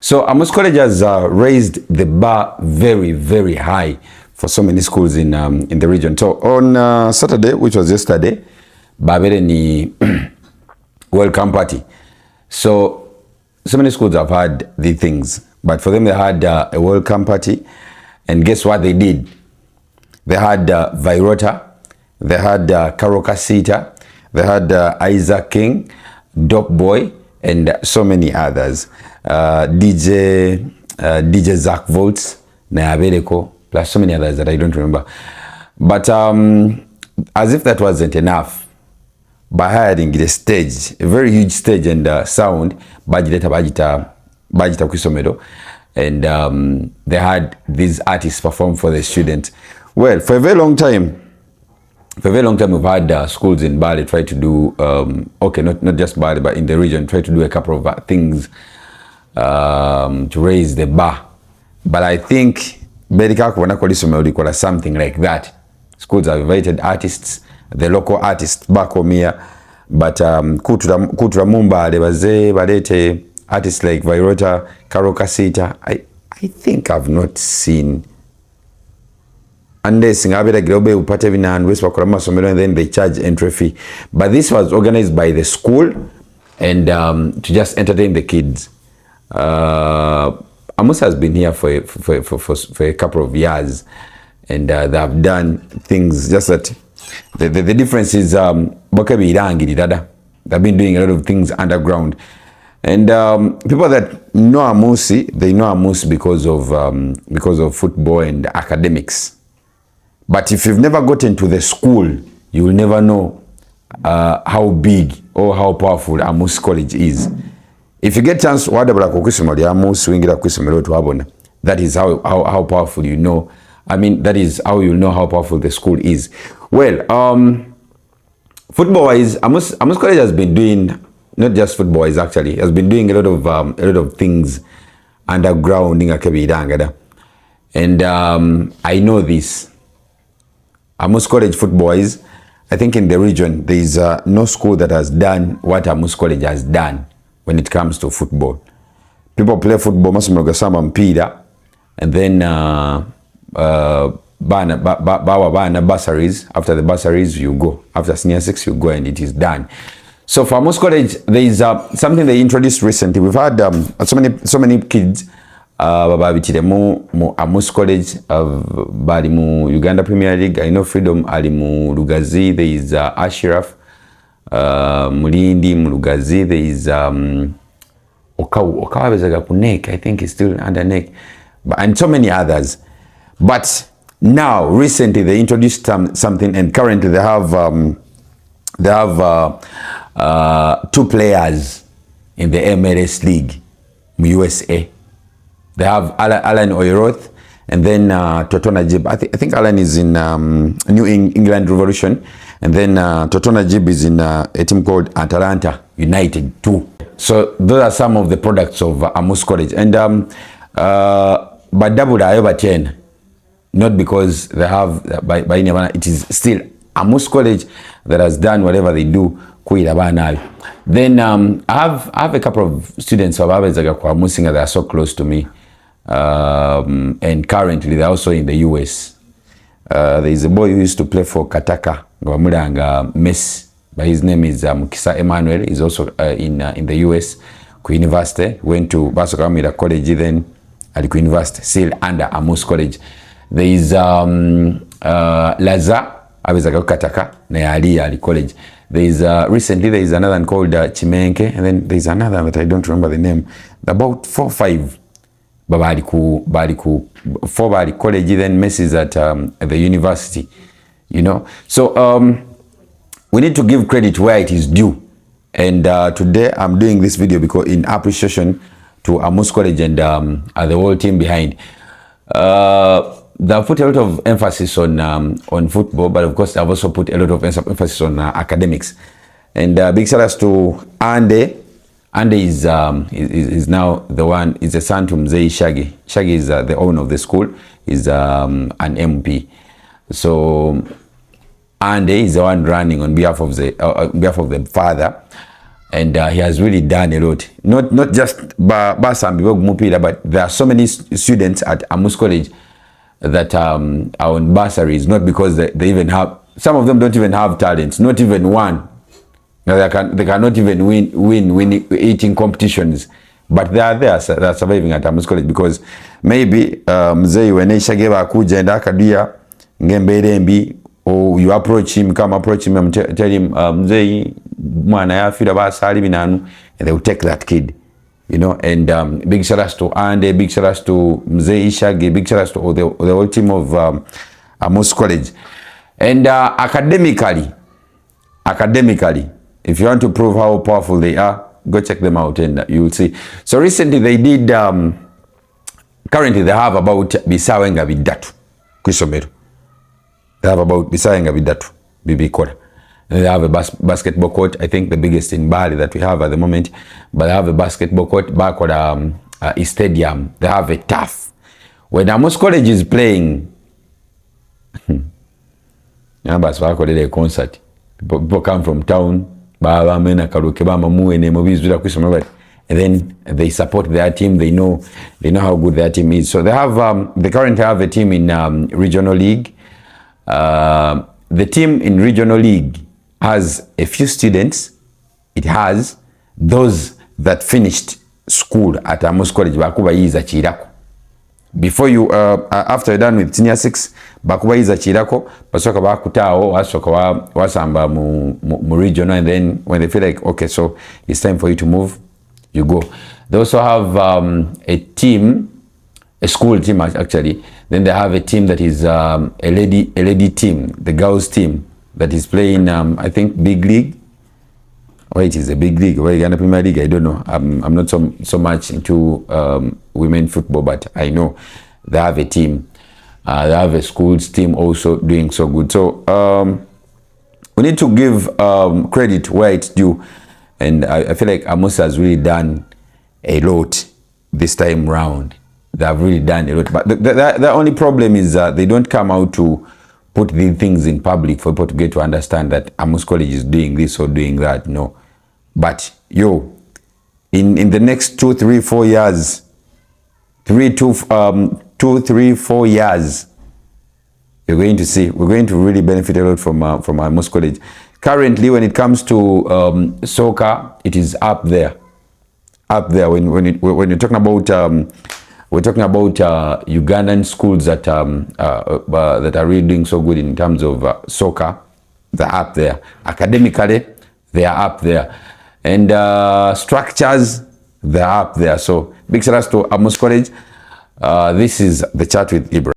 So Amus College has raised the bar very, very high for so many schools in the region. So on Saturday, which was yesterday, Babere ni welcome party. So many schools have had the things, but for them they had a welcome party, and guess what they did? They had Virota, they had Karoka Sita, they had Isaac King, Dope Boy, and so many others. DJ Zach Volts, Nayabeleko, plus so many others that I don't remember. But as if that wasn't enough, by hiring the stage, a very huge stage and sound, Bajita Kwisomero, and they had these artists perform for the students. Well, for a very long time, we've had schools in Bali try to do, okay, not just Bali, but in the region, try to do a couple of things to raise the bar. But I think something like that. Schools have invited artists, the local artists back home here, but Kutura Mumba, balete artists like Virota, Karoka Sita, I think I've not seen, unless and then they charge entry fee. But this was organized by the school and to just entertain the kids. Amus has been here for a couple of years, and they have done things. Just that the difference is they've been doing a lot of things underground, and people that know Amusi, they know Amus because of football and academics. But if you've never gotten to the school, you will never know how big or how powerful Amus College is. If you get chance, that is how powerful you know. I mean, that is how you know how powerful the school is. Well, football-wise, Amus College has been doing, not just football-wise actually, has been doing a lot of things underground in Akabidangada. And I know this. Amus College football-wise, I think in the region, there is no school that has done what Amus College has done when it comes to football. People play football, and then bursaries. After the bursaries, you go. After senior 6, you go, and it is done. So for Amus College, there is something they introduced recently. We've had so many kids. Amus College, bali mu Uganda Premier League. I know Freedom ali mu Lugazi. There is Ashraf. Mulindi, Mulugazi, there is Okawa bezaga ku neck, I think he's still under neck, and so many others. But now recently they introduced something, and currently they have 2 players in the MLS League, USA. They have Alan Oyeroth and then Totona Jib. I think Alan is in New England Revolution, and then Totona Jib is in a team called Atalanta United 2. So those are some of the products of Amus College. And but double over 10, not because they have by it is still Amus College that has done whatever they do. Then I have a couple of students who are that are so close to me. And currently they're also in the US. There is a boy who used to play for Kataka, Messi, but his name is Mukisa Emmanuel. He's also in the US, University. Went to Basokamira College, then at University, still under Amus College. There is Laza, Abizaka Kataka, Ali College. There is recently there is another one called Chimenke, and then there is another that I don't remember the name. About 4 or 5. Baliku 4 Bali College, then Messi is at the university, you know. So we need to give credit where it is due, and today I'm doing this video because in appreciation to Amus College and the whole team behind. They've put a lot of emphasis on football, but of course they've also put a lot of emphasis on academics. And big shout outs to Ande. Andy is now the one, is the son to Mzee Shaggy. Shaggy is the owner of the school, is an MP. So Andy is the one running on behalf of the father. And he has really done a lot. Not just Basambi Mupira, but there are so many students at Amus College that are on bursaries, not because they even have, some of them don't even have talents, not even one. They cannot even win eating competitions, but they are there, they're surviving at Amus College because maybe mzee wenesha geba kuja enda akadia ngembere mbi, or you approach him and tell him mzee mwana yafira basali binanu, and they will take that kid, you know. And big shout outs to Ande, big shout outs to mzee Ishagi, big shout outs to the whole team of Amus College. And academically, if you want to prove how powerful they are, go check them out and you will see. So recently they did, currently they have about bisawenga bidatu kwisomero. They have about bisawenga bidatu bibi kora. They have a basketball court, I think the biggest in Bali that we have at the moment. But they have a basketball court back at a stadium. They have a turf. When Amus College is playing, a concert. People come from town, and then they support their team. They know how good their team is. So they have they currently have a team in regional league. The team in regional league has a few students. It has those that finished school at Amus College. Before you, after you're done with senior 6, bakubayiza chirako, basoka bakutao, wasoka wasamba mu regional, and then when they feel like, okay, so it's time for you to move, you go. They also have a team, a school team actually. Then they have a team that is a lady team, the girls team that is playing, I think, big league. Or it is a big league, or Ghana Premier League, I don't know. I'm not so much into women football, but I know they have a team. They have a schools team also doing so good. So we need to give credit where it's due. And I feel like Amus has really done a lot this time round. They have really done a lot. But the only problem is they don't come out to put these things in public for people to get to understand that Amus College is doing this or doing that. No. But yo, in the next 2, 3, 4 years, 2, 3, 4 years, you're going to see, we're going to really benefit a lot from Amus College. Currently, when it comes to soccer, it is up there. When you're talking about we're talking about Ugandan schools that are really doing so good in terms of soccer. They're up there. Academically, they are up there. And structures, they're up there. So big shout out to Amus College. This is the chat with Ibra.